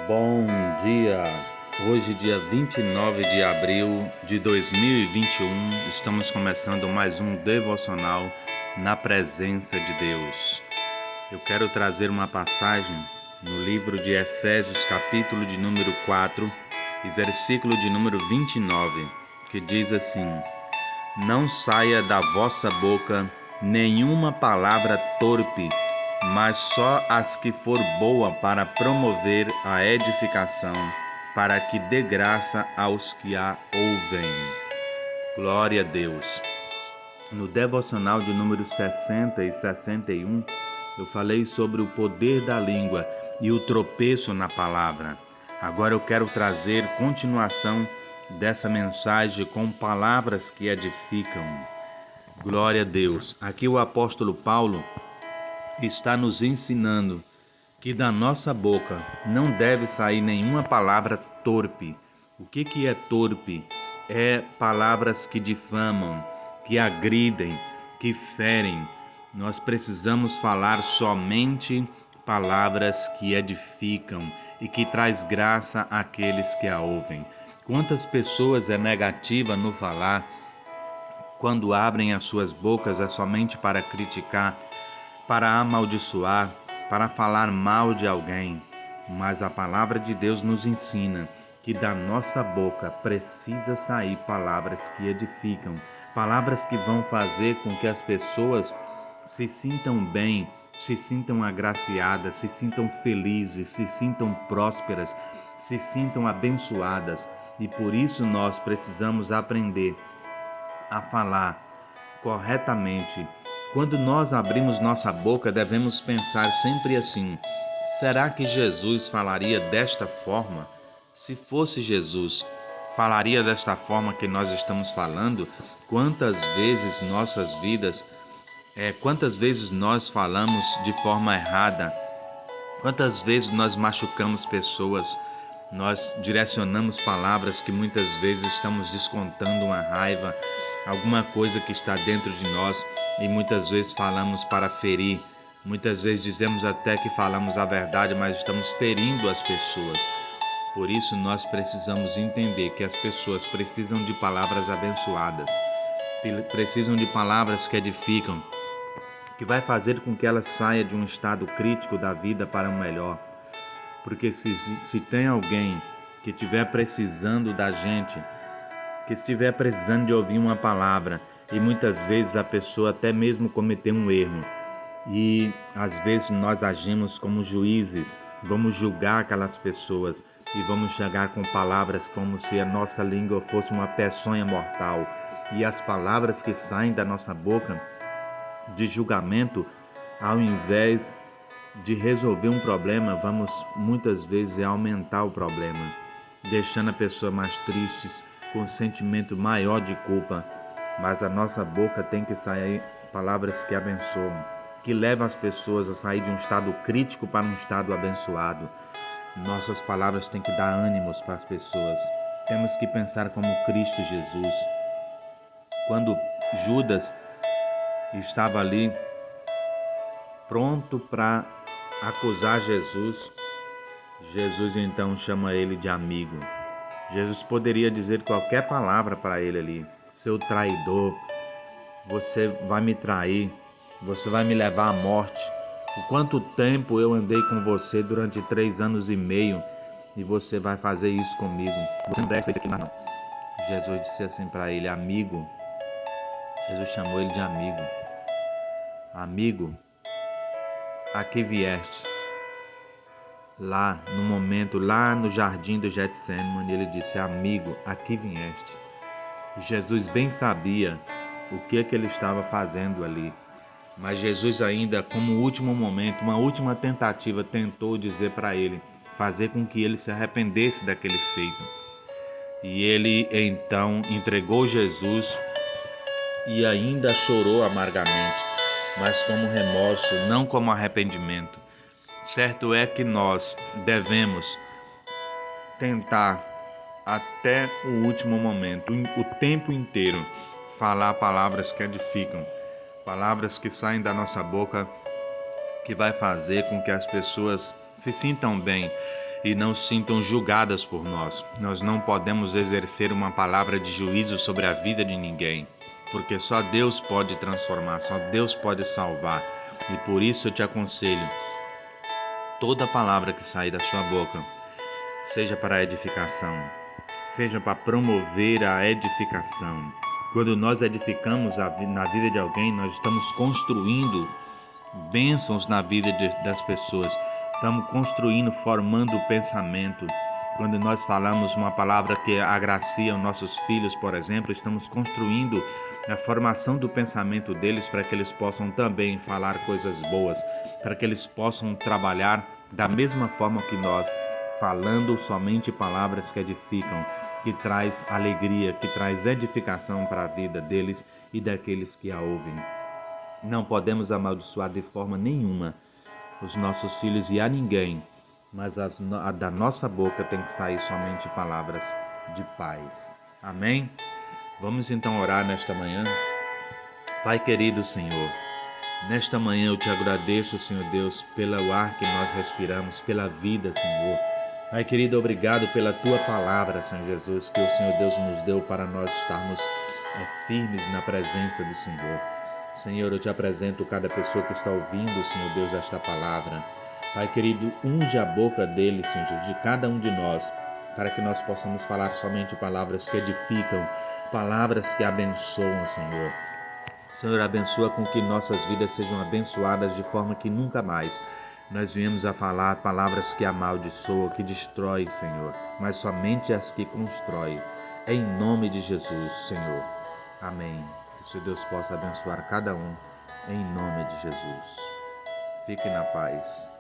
Bom dia! Hoje, dia 29 de abril de 2021, estamos começando mais um devocional na presença de Deus. Eu quero trazer uma passagem no livro de Efésios, capítulo de número 4 e versículo de número 29, que diz assim: Não saia da vossa boca nenhuma palavra torpe, mas só as que for boa para promover a edificação, para que dê graça aos que a ouvem. Glória a Deus. No devocional de número 60 e 61, eu falei sobre o poder da língua e o tropeço na palavra. Agora eu quero trazer continuação dessa mensagem com palavras que edificam. Glória a Deus. Aqui o apóstolo Paulo está nos ensinando que da nossa boca não deve sair nenhuma palavra torpe. O que é torpe? É palavras que difamam, que agridem, que ferem. Nós precisamos falar somente palavras que edificam e que traz graça àqueles que a ouvem. Quantas pessoas é negativa no falar, quando abrem as suas bocas é somente para criticar, para amaldiçoar, para falar mal de alguém. Mas a palavra de Deus nos ensina que da nossa boca precisa sair palavras que edificam, palavras que vão fazer com que as pessoas se sintam bem, se sintam agraciadas, se sintam felizes, se sintam prósperas, se sintam abençoadas. E por isso nós precisamos aprender a falar corretamente. Quando nós abrimos nossa boca, devemos pensar sempre assim: será que Jesus falaria desta forma? Se fosse Jesus, falaria desta forma que nós estamos falando? Quantas vezes quantas vezes nós falamos de forma errada? Quantas vezes nós machucamos pessoas? Nós direcionamos palavras que muitas vezes estamos descontando uma raiva, alguma coisa que está dentro de nós, e muitas vezes falamos para ferir. Muitas vezes dizemos até que falamos a verdade, mas estamos ferindo as pessoas. Por isso nós precisamos entender que as pessoas precisam de palavras abençoadas, precisam de palavras que edificam, que vai fazer com que ela saia de um estado crítico da vida para um melhor. Porque se tem alguém que estiver precisando da gente, que estiver precisando de ouvir uma palavra, e muitas vezes a pessoa até mesmo cometeu um erro, e às vezes nós agimos como juízes, vamos julgar aquelas pessoas e vamos chegar com palavras como se a nossa língua fosse uma peçonha mortal, e as palavras que saem da nossa boca de julgamento, ao invés de resolver um problema, vamos muitas vezes aumentar o problema, deixando a pessoa mais triste, com um sentimento maior de culpa. Mas a nossa boca tem que sair palavras que abençoam, que levam as pessoas a sair de um estado crítico para um estado abençoado. Nossas palavras têm que dar ânimos para as pessoas. Temos que pensar como Cristo Jesus. Quando Judas estava ali pronto para acusar Jesus, Jesus então chama ele de amigo. Jesus poderia dizer qualquer palavra para ele ali: seu traidor, você vai me trair, você vai me levar à morte. Por quanto tempo eu andei com você durante 3 anos e meio e você vai fazer isso comigo? Você não deve fazer isso aqui, não. Jesus disse assim para ele: amigo. Jesus chamou ele de amigo. Amigo, a que vieste? Lá no jardim do Getsemane, ele disse: amigo, aqui vieste. Jesus bem sabia o que ele estava fazendo ali, mas Jesus ainda, como último momento, uma última tentativa, tentou dizer para ele, fazer com que ele se arrependesse daquele feito. E ele então entregou Jesus e ainda chorou amargamente, mas como remorso, não como arrependimento. Certo é que nós devemos tentar até o último momento, o tempo inteiro, falar palavras que edificam, palavras que saem da nossa boca, que vai fazer com que as pessoas se sintam bem. e não se sintam julgadas por nós. Nós não podemos exercer uma palavra de juízo sobre a vida de ninguém, porque só Deus pode transformar, só Deus pode salvar. E por isso eu te aconselho, toda palavra que sair da sua boca, seja para a edificação, seja para promover a edificação. Quando nós edificamos na vida de alguém, nós estamos construindo bênçãos na vida das pessoas. Estamos construindo, formando o pensamento. Quando nós falamos uma palavra que agracia os nossos filhos, por exemplo, estamos construindo a formação do pensamento deles para que eles possam também falar coisas boas, para que eles possam trabalhar da mesma forma que nós, falando somente palavras que edificam, que traz alegria, que traz edificação para a vida deles e daqueles que a ouvem. Não podemos amaldiçoar de forma nenhuma os nossos filhos e a ninguém, mas da nossa boca tem que sair somente palavras de paz. Amém? Vamos então orar nesta manhã. Pai querido Senhor, nesta manhã eu te agradeço, Senhor Deus, pelo ar que nós respiramos, pela vida, Senhor. Pai querido, obrigado pela tua palavra, Senhor Jesus, que o Senhor Deus nos deu para nós estarmos firmes na presença do Senhor. Senhor, eu te apresento cada pessoa que está ouvindo, Senhor Deus, esta palavra. Pai querido, unge a boca dele, Senhor, de cada um de nós, para que nós possamos falar somente palavras que edificam, palavras que abençoam, Senhor. Senhor, abençoa com que nossas vidas sejam abençoadas de forma que nunca mais nós viemos a falar palavras que amaldiçoam, que destroem, Senhor, mas somente as que constroem. Em nome de Jesus, Senhor. Amém. Que Deus possa abençoar cada um, em nome de Jesus. Fique na paz.